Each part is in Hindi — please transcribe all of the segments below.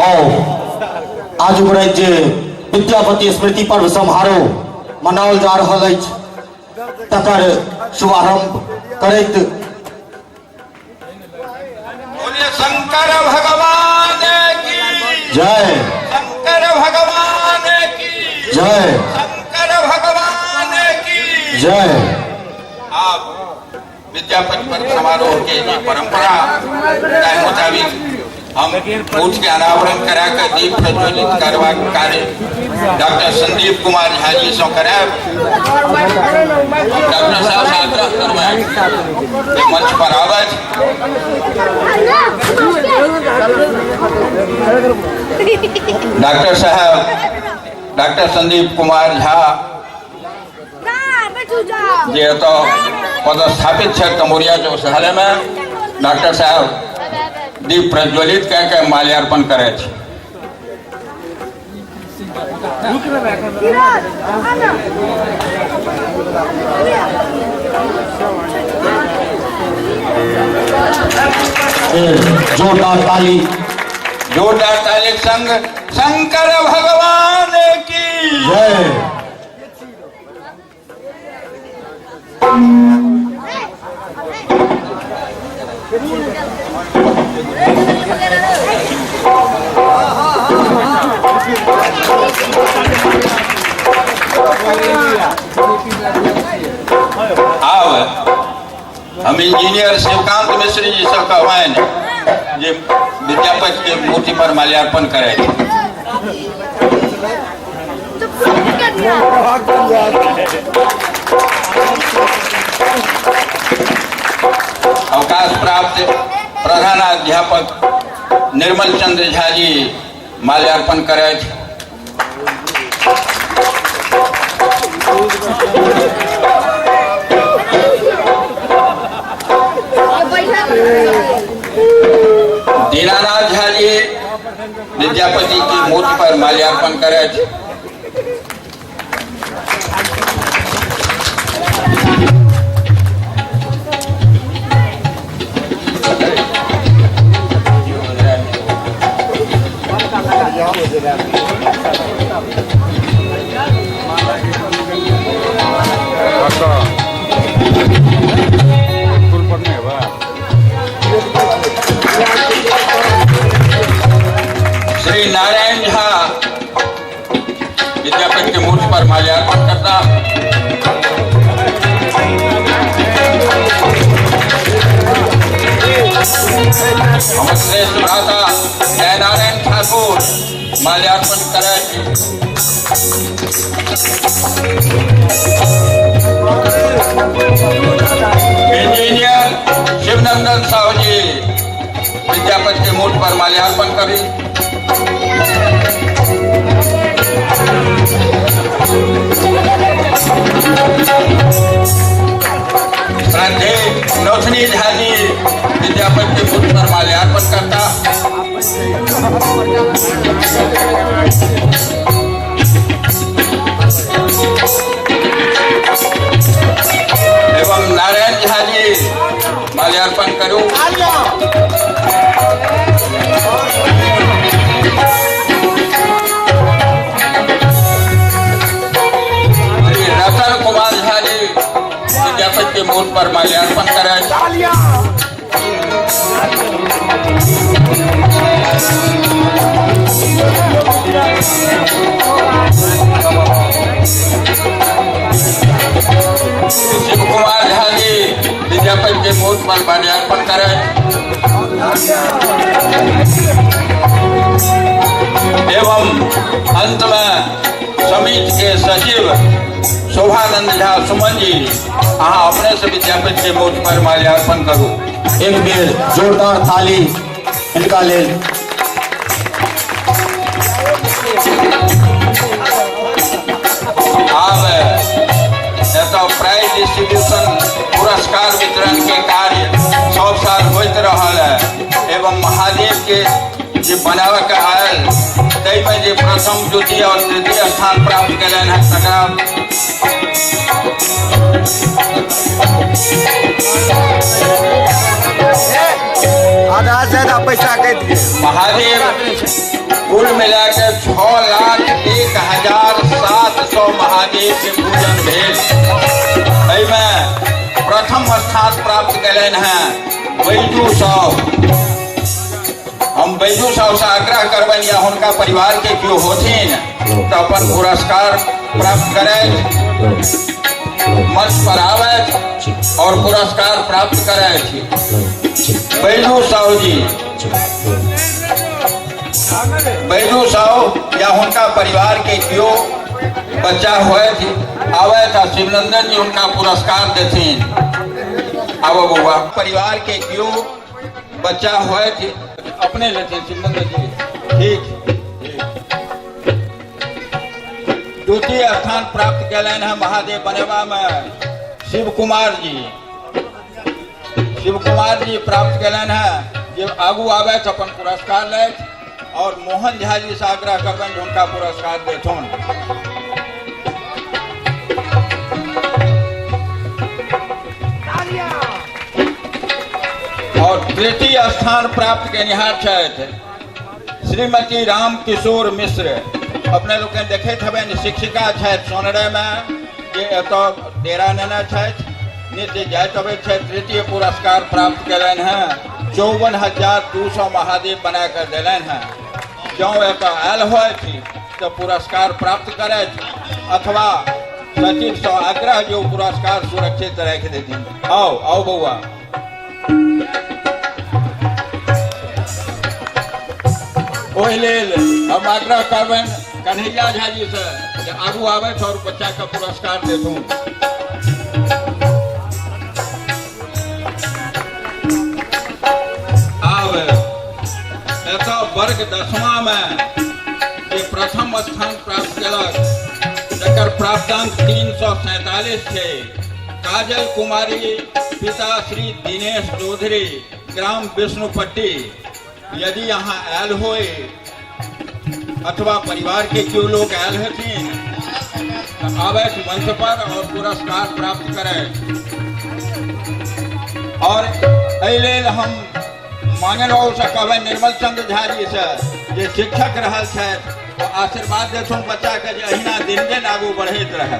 और आज जे विद्यापति स्मृति पर्व समारोह मनाओल जा रहा है तकर शुभारंभ करैत शंकर भगवान की जय, शंकर भगवान की जय, शंकर भगवान की जय। आप विद्यापति पर्व समारोह के लिए परंपरा के मुताबिक हम मूर्ति के अनावरण करा कर दीप प्रज्वलित करवा कार्य डॉक्टर संदीप कुमार झा जी से कराए। डॉक्टर साहब आग्रह करवाए मंच पर आवाज। डॉक्टर साहब डॉक्टर संदीप कुमार झा जे तो पदस्थापित है तमोरिया चौसाले में। डॉक्टर साहब दीप प्रज्वलित करके माल्यार्पण करे। जोरदार ताली संग शंकर भगवान की जय। हम इंजीनियर शिवकांत मिश्र जी से कहवान जे विद्यापति के मूर्ति पर माल्यार्पण करे। अवकाश प्राप्त प्रधानाध्यापक निर्मल चंद्र झा जी माल्यार्पण करे। दीनानाथ झा जी विद्यापति की मूर्ति पर माल्यार्पण करे। श्री नारायण झा विद्यापति के मूर्ति पर माल्यार्पण करता। हम श्रेष्ठ भ्राता जय नारायण ठाकुर माल्यार्पण करे। इंजीनियर शिवनंदन साहू जी विद्यापति के मूर्ति पर माल्यार्पण करी। नौथनी झा जी विद्यापति के मूर्ति पर माल्यार्पण करता। एवं नारायण झा जी माल्यार्पण करूं। रतन कुमार झा जी विद्यापति के मूर्ति पर माल्यार्पण करे। शिव कुमार झा जी विद्यापति के मूर्ति पर माल्यार्पण करे। एवं अंत में समिति के सचिव शोभानंद झा सुमन जी अहाँ अपने से विद्यापति के मूर्ति पर माल्यार्पण करूं। एक बेर जोरदार ताली इनका ले। अब प्राइज डिस्ट्रीब्यूशन पुरस्कार वितरण के कार्य 100 साल होते रहा है एवं महादेव के जो बनावे के आयल तई में जो प्रथम द्वितीय और तृतीय स्थान प्राप्त कलन है आधा से ज्यादा पैसा कह दिए। महादेव कुल मिलाकर 6,01,700 महादेव के पूजन भेल। एहिमे प्रथम स्थान प्राप्त कयलनि हैं बैजू साहु। हम बैजू साहु से आग्रह करबनि या हुनका परिवार के केओ होथिन तो अपन पुरस्कार प्राप्त करें, मंच पर आवे और पुरस्कार प्राप्त करें। बैजू साहु जी, बैजू साहु या उनका परिवार के क्यों बच्चा हुए थे आवे था शिवनंदन जी उनका पुरस्कार देथिन। अब बउआ परिवार के क्यों बच्चा हुए थे अपने लेते शिवनंदन जी। ठीक। द्वितीय स्थान प्राप्त कैलन है महादेव बनेवा में शिव कुमार जी। शिव कुमार जी प्राप्त कैलन है जे आगू आवे तो अपन पुरस्कार ले और मोहन झा जी से आग्रह करबन उनका पुरस्कार देथुन। और तृतीय स्थान प्राप्त केनिहार छथि श्रीमती राम किशोर मिश्र। अपने लोग देखे थे शिक्षिका छथि सोनरे में जे एतो डेरा नेने छथि नित्य जाइत अबैत छथि। तृतीय पुरस्कार प्राप्त कैलन हैं 54,200 महादेव बना कर दिलन हैं। जो एतो आयल हुए थी तो पुरस्कार प्राप्त करे अथवा सचिव से आग्रह जो पुरस्कार सुरक्षित रख देती। आओ आओ बउआ। ओहि लेल हम आग्रह करबन कन्हैया झा जी से आगू आवे और बच्चा का पुरस्कार देथुन। वर्ग 10वां में जे प्रथम स्थान प्राप्त कलक जकर प्राप्तांक 347 थे काजल कुमारी पिता श्री दिनेश चौधरी ग्राम विष्णुपट्टी। यदि यहाँ आयल होए अथवा परिवार के क्यों लोग आयल हथिन आवे मंच पर और पुरस्कार प्राप्त करें। और एहि हम मांगल से कहबे निर्मल चंद्र झा जी से जे शिक्षक रहल छथि तो आशीर्वाद देथुन बच्चा के जे अहिना दिन दिन आगू बढ़ैत रहे।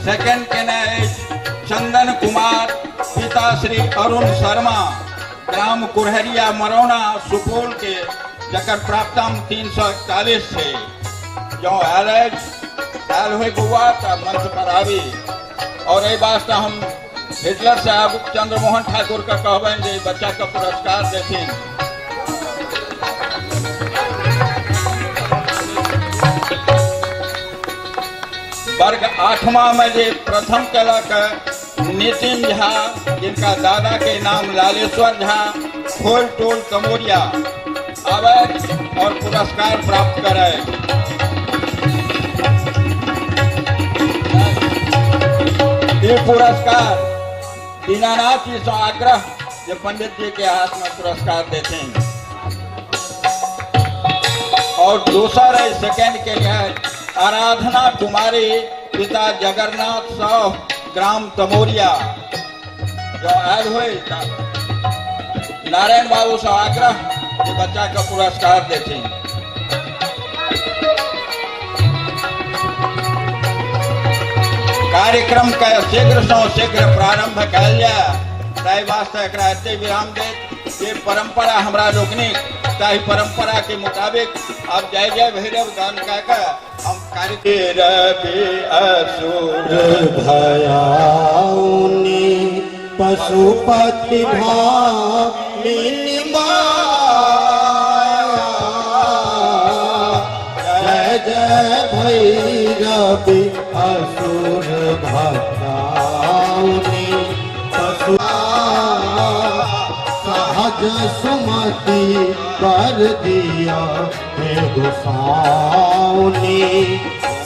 सेकंड केने चंदन कुमार पिता श्री अरुण शर्मा ग्राम कुरहरिया मरौना सुपौल के जकर प्राप्तांक 341 थे। जो आयल हुए बउआ तो मंच पर आवी और यही वास्ते हम हिटलर साहब चंद्रमोहन ठाकुर का कहबन जे बच्चा का पुरस्कार देथिन। वर्ग 8वां में जे प्रथम कलक नितिन झा जिनका दादा के नाम लालेश्वर झा खोल टोल कमोरिया आवे और पुरस्कार प्राप्त करे। ये पुरस्कार दीनानाथ जी से आग्रह जो पंडित जी के हाथ में पुरस्कार देते हैं। और दूसरा सेकंड के लिए आराधना कुमारी पिता जगन्नाथ साहु ग्राम तमोरिया। जो आयल हुए नारायण बाबू से आग्रह जो बच्चा का पुरस्कार देते हैं। कार्यक्रम का शीघ्र से शीघ्र प्रारंभ कल जाए ताहि वास्ते एते विराम दे। ये परंपरा हमरा लोकनिक ताहि परंपरा के मुताबिक अब जय जय भैरव गान का हम कार्यक्रम असुर भयाउनी पशुपति भामिनी माया जय जय भैरवी असुर भयाउनी पशु सहज सुमति कर दिया हे गोसाउनी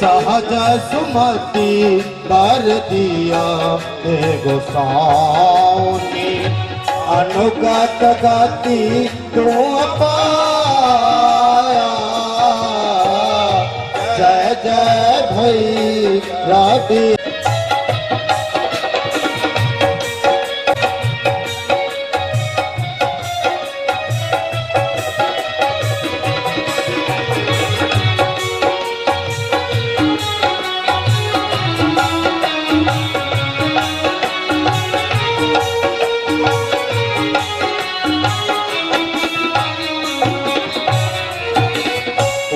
सहज सुमति कर दिया हे गोसाउनी अनुगत गति तू पाया रवि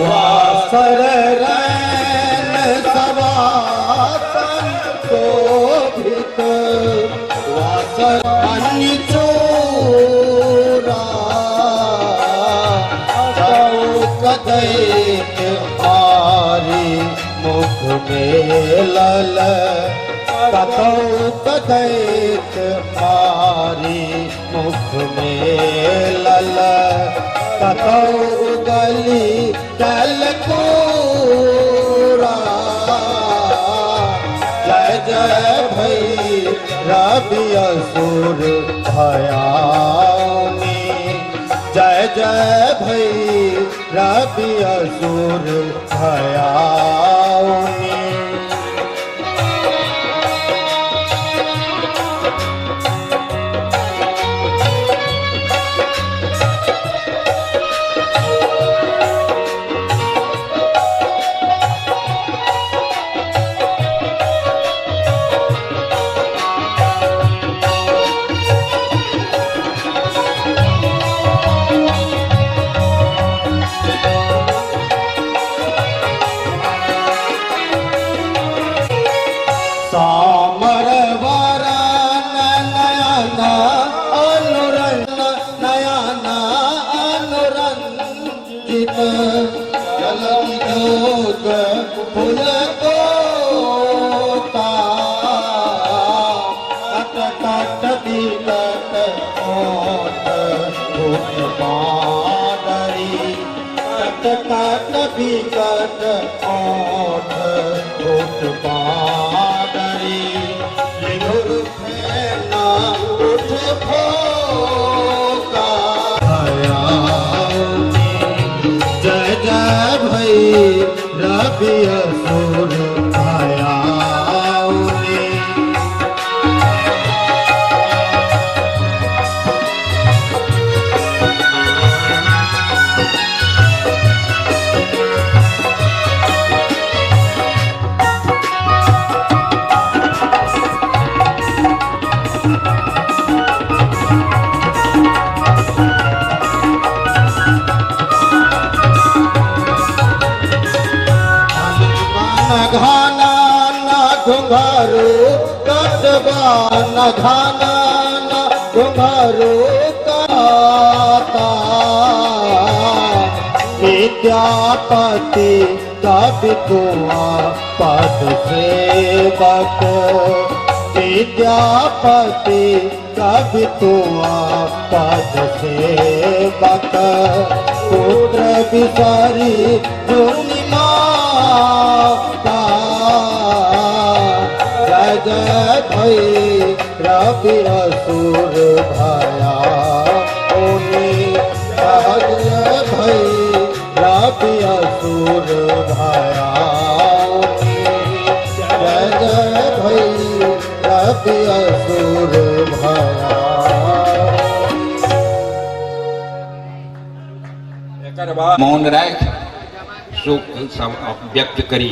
वासर रैन सवासन शोभित वासर अन्य चोरा चौक दैत मारी मुख में लल कतौक दैत मारी मुख में लल कतौ गली चल कोरा जय जय भई रवि असुर भयानी जय जय भई रवि असुर भयानी सामर वरन नयन अनुरंजन नयन अनुरंजित जलम जोग फुल तोता कट कट बिकट ओट भूत बादरी कट कट बिकट ओट भूत बादरी लिंगुर फेना उठ फोका भयानी जय जय भई रवि असुर भयानी घाना न घुंघरू कटवा न घाना न घुंघरू काता विद्यापति कवि कुआ पद सेवक विद्यापति कवि कुआ पद सेवक पुत्र बिचारी जुनि माता जय जय भई रवि असुर भयानी जय जय भई रवि असुर भयानी जय जय भई रवि असुर भयानी एकर बाद मौन राख शोक सब व्यक्त करी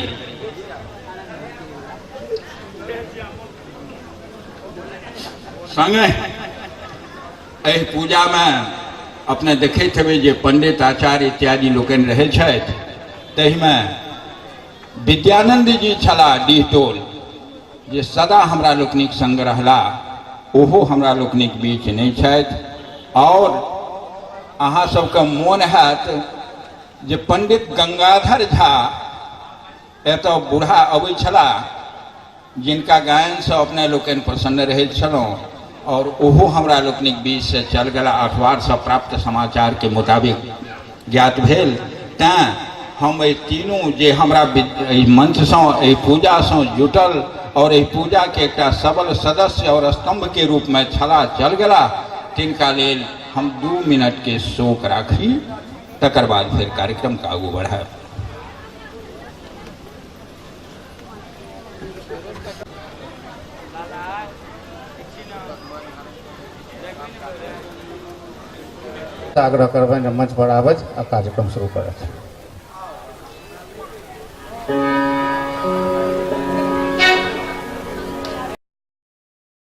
संगे एहि पूजा में अपने देखैत हेबै जे पंडित आचार्य इत्यादि लोकनि रहै छथि तहि में विद्यानंद जी छलाह डीहटोल जे सदा हमरा लोकनिक संग रहला ओहो हमरा लोकनिक बीच नहीं छथि और अहाँ सबके मोन हैत जे पंडित गंगाधर झा एतऽ बूढ़ा अबै छलाह जिनका गायन से अपने लोकनि प्रसन्न रहैत छलहुँ और ओहो हमरा लोकनिक बीच से चल गेला अखबार से प्राप्त समाचार के मुताबिक ज्ञात भेल तैं हम एहि तीनों जे हमरा मंच से पूजा से जुटल और एहि पूजा के एक सबल सदस्य और स्तंभ के रूप में छला चल गेला तिनका लेल हम 2 मिनट के शोक राखी तकर बाद फिर कार्यक्रम का आगू बढ़ाए। आग्रह करबनि मंच पर आबथि आ कार्यक्रम शुरू करथि।